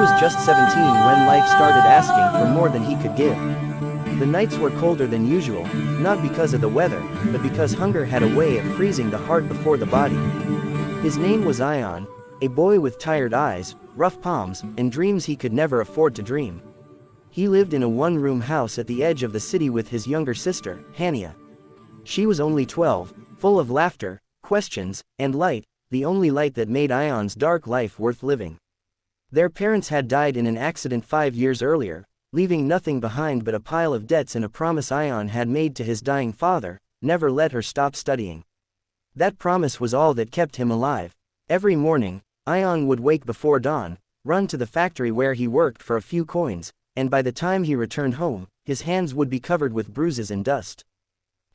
was just 17 when life started asking for more than he could give. The nights were colder than usual, not because of the weather, but because hunger had a way of freezing the heart before the body. His name was Ion, a boy with tired eyes, rough palms, and dreams he could never afford to dream. He lived in a one-room house at the edge of the city with his younger sister, Hania. She was only 12, full of laughter, questions, and light, the only light that made Ion's dark life worth living. Their parents had died in an accident 5 years earlier, leaving nothing behind but a pile of debts and a promise Ion had made to his dying father: never let her stop studying. That promise was all that kept him alive. Every morning, Ion would wake before dawn, run to the factory where he worked for a few coins, and by the time he returned home, his hands would be covered with bruises and dust.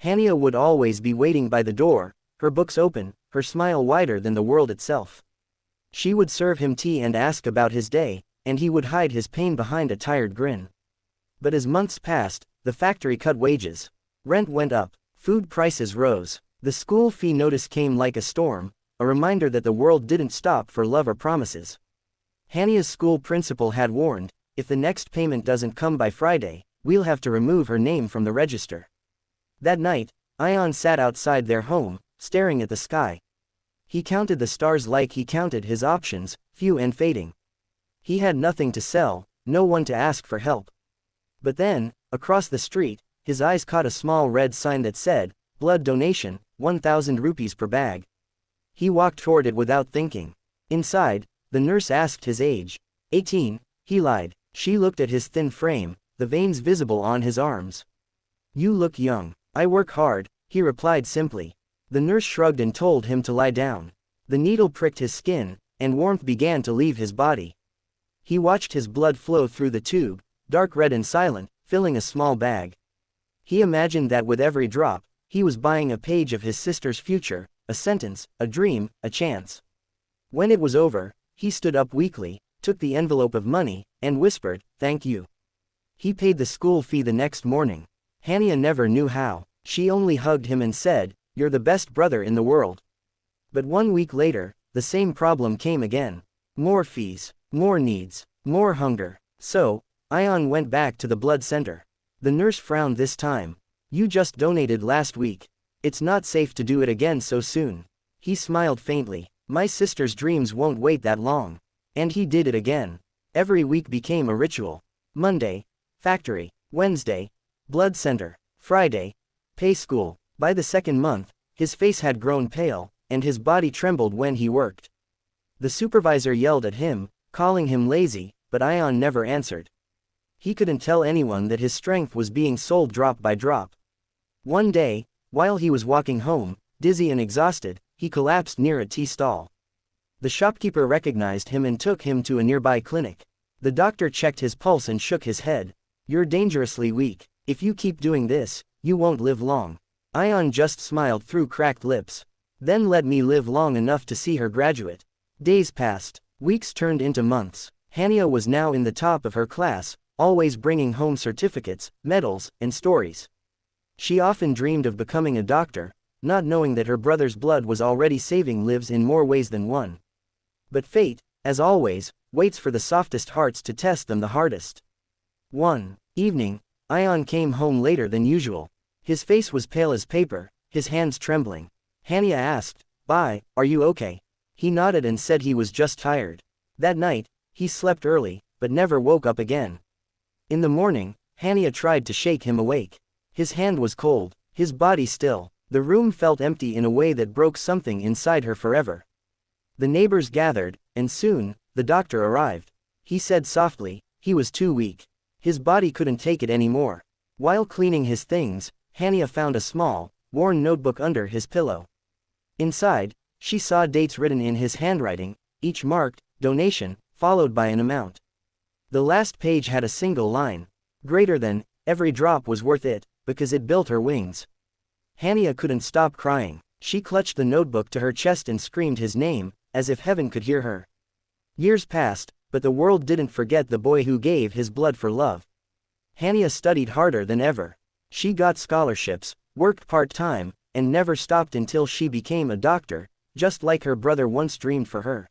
Hania would always be waiting by the door, her books open, her smile wider than the world itself. She would serve him tea and ask about his day, and he would hide his pain behind a tired grin. But as months passed, the factory cut wages. Rent went up, food prices rose. The school fee notice came like a storm, a reminder that the world didn't stop for love or promises. Hania's school principal had warned, if the next payment doesn't come by Friday, we'll have to remove her name from the register. That night, Ion sat outside their home, staring at the sky. He counted the stars like he counted his options, few and fading. He had nothing to sell, no one to ask for help. But then, across the street, his eyes caught a small red sign that said, "Blood donation, 1,000 rupees per bag." He walked toward it without thinking. Inside, the nurse asked his age. 18, he lied. She looked at his thin frame, the veins visible on his arms. "You look young." "I work hard," he replied simply. The nurse shrugged and told him to lie down. The needle pricked his skin, and warmth began to leave his body. He watched his blood flow through the tube, dark red and silent, filling a small bag. He imagined that with every drop, he was buying a page of his sister's future, a sentence, a dream, a chance. When it was over, he stood up weakly, took the envelope of money, and whispered, "Thank you." He paid the school fee the next morning. Hania never knew how. She only hugged him and said, "You're the best brother in the world." But 1 week later, the same problem came again. More fees, more needs, more hunger. So, Ion went back to the blood center. The nurse frowned this time. "You just donated last week. It's not safe to do it again so soon." He smiled faintly. "My sister's dreams won't wait that long." And he did it again. Every week became a ritual. Monday, factory. Wednesday, blood center. Friday, pay school. By the second month, his face had grown pale, and his body trembled when he worked. The supervisor yelled at him, calling him lazy, but Ion never answered. He couldn't tell anyone that his strength was being sold drop by drop. One day, while he was walking home, dizzy and exhausted, he collapsed near a tea stall. The shopkeeper recognized him and took him to a nearby clinic. The doctor checked his pulse and shook his head. "You're dangerously weak. If you keep doing this, you won't live long." Ion just smiled through cracked lips. "Then let me live long enough to see her graduate." Days passed. Weeks turned into months. Hania was now in the top of her class, always bringing home certificates, medals, and stories. She often dreamed of becoming a doctor, not knowing that her brother's blood was already saving lives in more ways than one. But fate, as always, waits for the softest hearts to test them the hardest. One evening, Ion came home later than usual. His face was pale as paper, his hands trembling. Hania asked, "Bye, are you okay?" He nodded and said he was just tired. That night, he slept early, but never woke up again. In the morning, Hania tried to shake him awake. His hand was cold, his body still. The room felt empty in a way that broke something inside her forever. The neighbors gathered, and soon, the doctor arrived. He said softly, he was too weak. His body couldn't take it anymore. While cleaning his things, Hania found a small, worn notebook under his pillow. Inside, she saw dates written in his handwriting, each marked, "Donation," followed by an amount. The last page had a single line. Greater than, every drop was worth it, because it built her wings. Hania couldn't stop crying. She clutched the notebook to her chest and screamed his name, as if heaven could hear her. Years passed, but the world didn't forget the boy who gave his blood for love. Hania studied harder than ever. She got scholarships, worked part-time, and never stopped until she became a doctor, just like her brother once dreamed for her.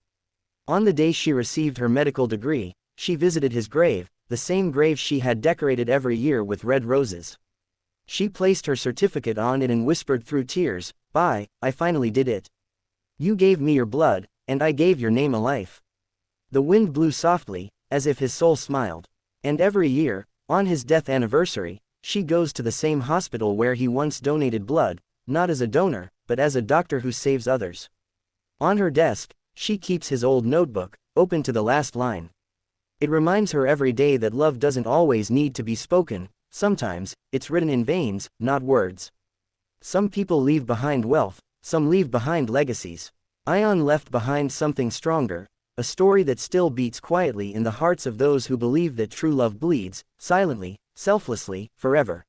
On the day she received her medical degree, she visited his grave, the same grave she had decorated every year with red roses. She placed her certificate on it and whispered through tears, "Bye, I finally did it. You gave me your blood, and I gave your name a life." The wind blew softly, as if his soul smiled. And every year, on his death anniversary, she goes to the same hospital where he once donated blood, not as a donor, but as a doctor who saves others. On her desk, she keeps his old notebook, open to the last line. It reminds her every day that love doesn't always need to be spoken, sometimes, it's written in veins, not words. Some people leave behind wealth, some leave behind legacies. Ion left behind something stronger, a story that still beats quietly in the hearts of those who believe that true love bleeds, silently, selflessly, forever.